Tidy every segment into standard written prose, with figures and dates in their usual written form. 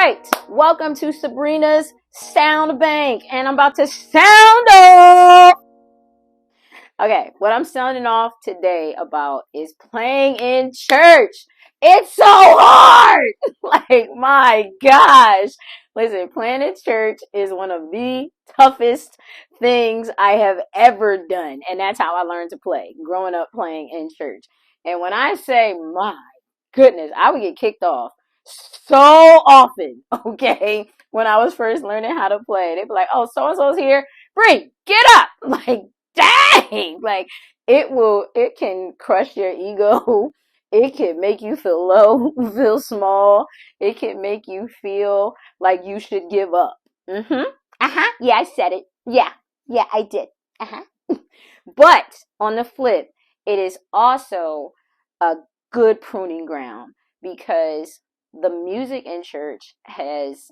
right, welcome to Sabrina's Sound Bank, and I'm about to sound off. Okay, what I'm sounding off today about is playing in church. It's so hard. Like, my gosh. Listen, playing in church is one of the toughest things I have ever done, and that's how I learned to play, growing up playing in church. And when I say, my goodness, I would get kicked off so often, okay, when I was first learning how to play. They'd be like, oh, so-and-so's here. Bree, get up. Like, dang. Like, it can crush your ego. It can make you feel low, feel small. It can make you feel like you should give up. Yeah, I said it. Yeah, I did. But on the flip, it is also a good pruning ground because the music in church has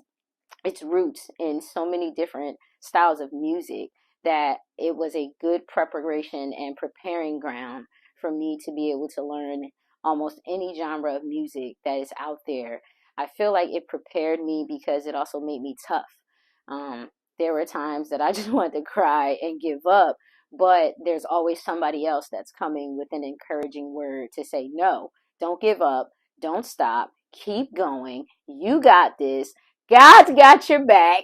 its roots in so many different styles of music that it was a good preparation and preparing ground for me to be able to learn almost any genre of music that is out there. I feel like it prepared me because it also made me tough. There were times that I just wanted to cry and give up, but there's always somebody else that's coming with an encouraging word to say, no, don't give up, don't stop, keep going, you got this, God's got your back,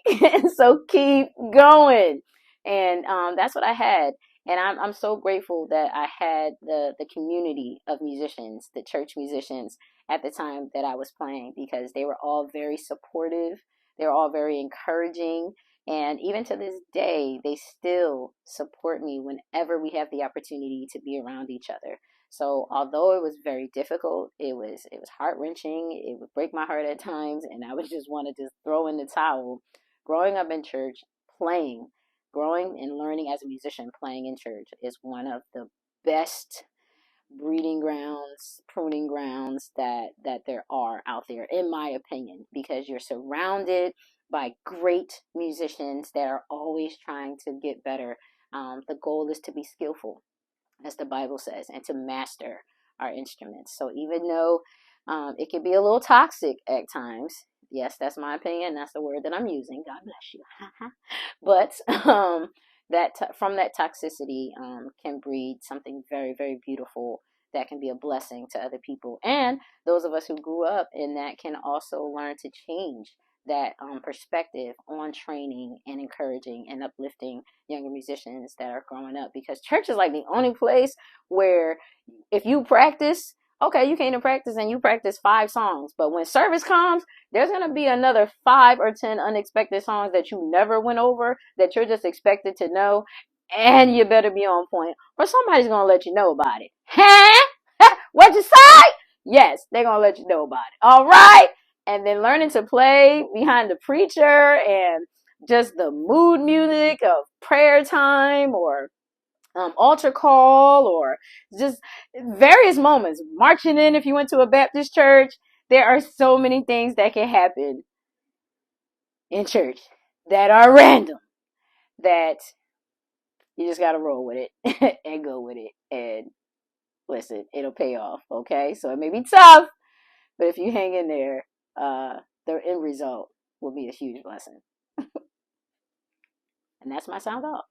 so keep going. And that's what I had. And I'm so grateful that I had the community of musicians, the church musicians at the time that I was playing, because they were all very supportive. They were all very encouraging. And even to this day, they still support me whenever we have the opportunity to be around each other. So although it was very difficult, it was heart-wrenching. It would break my heart at times, and I would just want to just throw in the towel. Growing up in church, growing and learning as a musician, playing in church is one of the best breeding grounds, pruning grounds that there are out there, in my opinion, because you're surrounded by great musicians that are always trying to get better. The goal is to be skillful, as the Bible says, and to master our instruments. So even though it can be a little toxic at times, yes, that's my opinion. That's the word that I'm using. God bless you. But from that toxicity can breed something very, very beautiful that can be a blessing to other people. And those of us who grew up in that can also learn to change that perspective on training and encouraging and uplifting younger musicians that are growing up, because church is like the only place where if you practice, okay, you came to practice and you practice 5 songs, but when service comes, there's going to be another 5 or 10 unexpected songs that you never went over that you're just expected to know, and you better be on point or somebody's going to let you know about it. What you say? Yes, they're going to let you know about it. All right. And then learning to play behind the preacher and just the mood music of prayer time or altar call, or just various moments, marching in if you went to a Baptist church. There are so many things that can happen in church that are random, that you just got to roll with it and go with it. And listen, it'll pay off. Okay. So it may be tough, but if you hang in there, the end result will be a huge blessing. And that's my sound off.